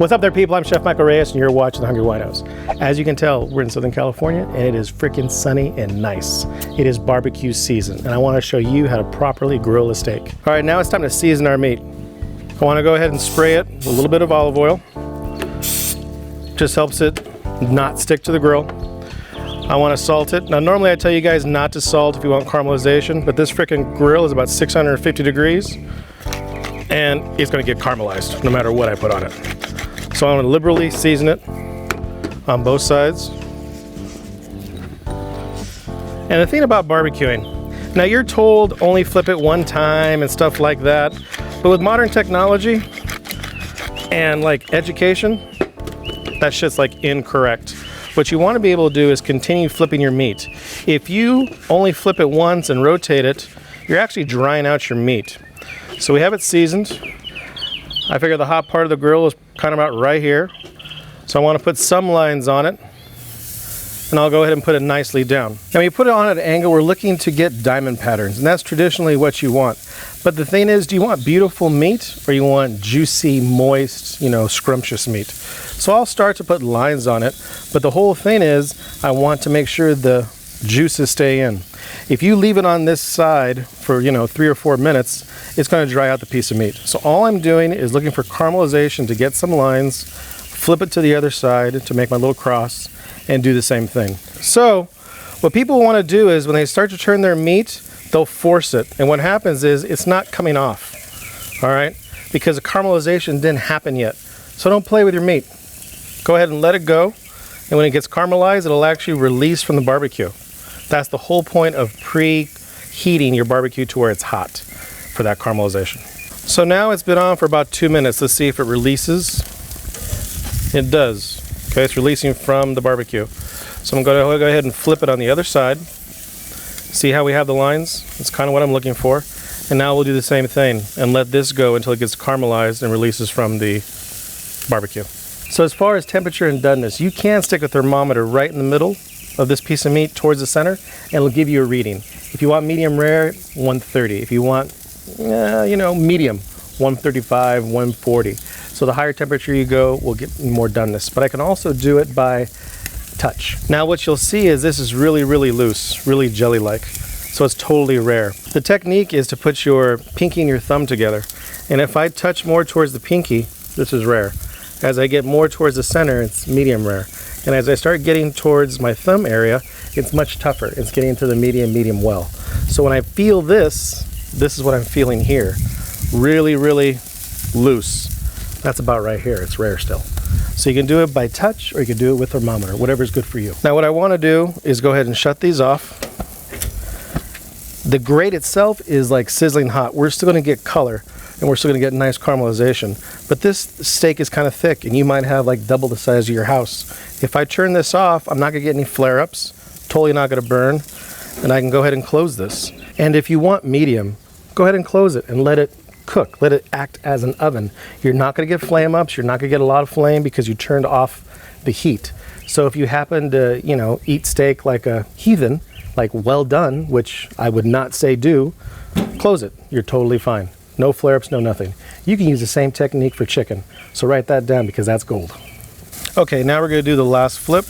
What's up there, people? I'm Chef Michael Reyes and you're watching The Hungry Winos. As you can tell, we're in Southern California and it is freaking sunny and nice. It is barbecue season and I want to show you how to properly grill a steak. All right, now it's time to season our meat. I want to go ahead and spray it with a little bit of olive oil. Just helps it not stick to the grill. I want to salt it. Now normally I tell you guys not to salt if you want caramelization, but this freaking grill is about 650 degrees and it's going to get caramelized no matter what I put on it. So I'm going to liberally season it on both sides. And the thing about barbecuing, now you're told only flip it one time and stuff like that, but with modern technology and like education, that shit's like incorrect. What you want to be able to do is continue flipping your meat. If you only flip it once and rotate it, you're actually drying out your meat. So we have it seasoned. I figure the hot part of the grill is kind of about right here. So I want to put some lines on it. And I'll go ahead and put it nicely down. Now when you put it on at an angle, we're looking to get diamond patterns. And that's traditionally what you want. But the thing is, do you want beautiful meat or you want juicy, moist, scrumptious meat? So I'll start to put lines on it. But the whole thing is, I want to make sure the juices stay in. If you leave it on this side for 3 or 4 minutes, it's going to dry out the piece of meat. So all I'm doing is looking for caramelization to get some lines, flip it to the other side to make my little cross, and do the same thing. So what people want to do is when they start to turn their meat, they'll force it. And what happens is it's not coming off, all right? Because the caramelization didn't happen yet. So don't play with your meat. Go ahead and let it go. And when it gets caramelized, it'll actually release from the barbecue. That's the whole point of preheating your barbecue to where it's hot for that caramelization. So now it's been on for about 2 minutes. Let's see if it releases. It does. Okay, it's releasing from the barbecue. So I'm going to go ahead and flip it on the other side. See how we have the lines? That's kind of what I'm looking for. And now we'll do the same thing and let this go until it gets caramelized and releases from the barbecue. So as far as temperature and doneness, you can stick a thermometer right in the middle of this piece of meat towards the center and it'll give you a reading. If you want medium rare, 130. If you want, medium, 135, 140. So the higher temperature you go will get more doneness. But I can also do it by touch. Now what you'll see is this is really, really loose, really jelly-like. So it's totally rare. The technique is to put your pinky and your thumb together. And if I touch more towards the pinky, this is rare. As I get more towards the center, it's medium rare. And as I start getting towards my thumb area, it's much tougher. It's getting to the medium well. So when I feel this is what I'm feeling here. Really, really loose. That's about right here. It's rare still. So you can do it by touch or you can do it with thermometer, whatever's good for you. Now what I want to do is go ahead and shut these off. The grate itself is like sizzling hot. We're still going to get color and we're still going to get nice caramelization. But this steak is kind of thick and you might have like double the size of your house. If I turn this off, I'm not going to get any flare-ups. Totally not going to burn. And I can go ahead and close this. And if you want medium, go ahead and close it and let it cook. Let it act as an oven. You're not going to get flame ups. You're not going to get a lot of flame because you turned off the heat. So if you happen to, eat steak like a heathen, like well done, which I would not say do, close it. You're totally fine. No flare-ups, no nothing. You can use the same technique for chicken. So write that down because that's gold. Okay, now we're going to do the last flip.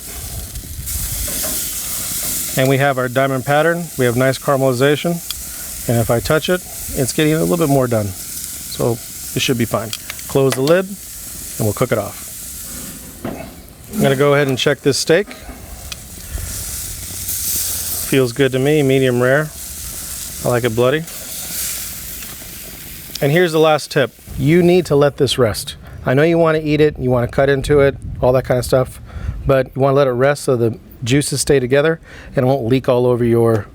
And we have our diamond pattern. We have nice caramelization. And if I touch it, it's getting a little bit more done. So it should be fine. Close the lid and we'll cook it off. I'm going to go ahead and check this steak. Feels good to me, medium rare. I like it bloody. And here's the last tip. You need to let this rest. I know you want to eat it, you want to cut into it, all that kind of stuff, but you want to let it rest so the juices stay together and it won't leak all over your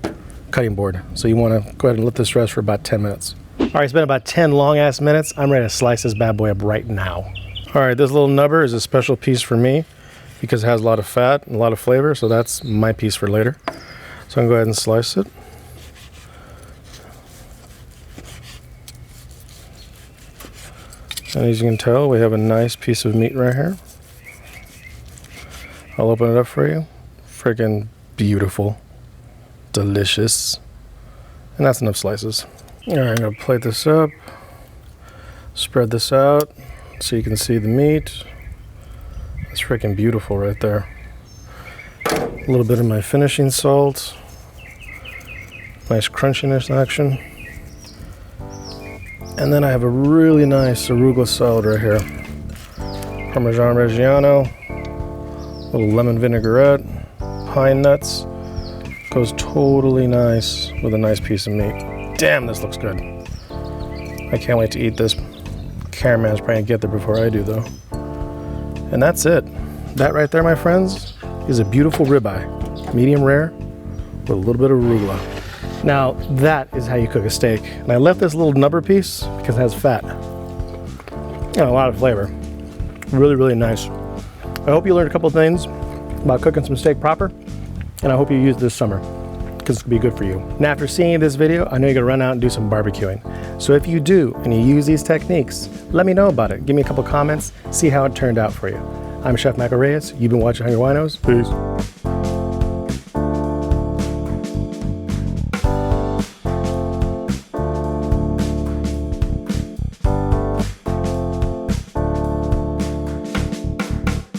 cutting board. So you want to go ahead and let this rest for about 10 minutes. All right, it's been about 10 long ass minutes. I'm ready to slice this bad boy up right now. All right, this little nubber is a special piece for me because it has a lot of fat and a lot of flavor, so that's my piece for later. So I'm going to go ahead and slice it. And as you can tell, we have a nice piece of meat right here. I'll open it up for you. Freaking beautiful. Delicious. And that's enough slices. All right, I'm gonna plate this up. Spread this out so you can see the meat. That's freaking beautiful right there. A little bit of my finishing salt. Nice crunchiness action. And then I have a really nice arugula salad right here. Parmesan Reggiano, a little lemon vinaigrette, pine nuts. Goes totally nice with a nice piece of meat. Damn, this looks good. I can't wait to eat this. Cameraman's probably gonna get there before I do though. And that's it. That right there, my friends, is a beautiful ribeye. Medium rare with a little bit of arugula. Now, that is how you cook a steak. And I left this little nubber piece because it has fat. And a lot of flavor. Really, really nice. I hope you learned a couple things about cooking some steak proper. And I hope you use it this summer because it's gonna be good for you. Now, after seeing this video, I know you're gonna run out and do some barbecuing. So if you do, and you use these techniques, let me know about it. Give me a couple comments, see how it turned out for you. I'm Chef Michael Reyes. You've been watching Hungry Winos. Peace.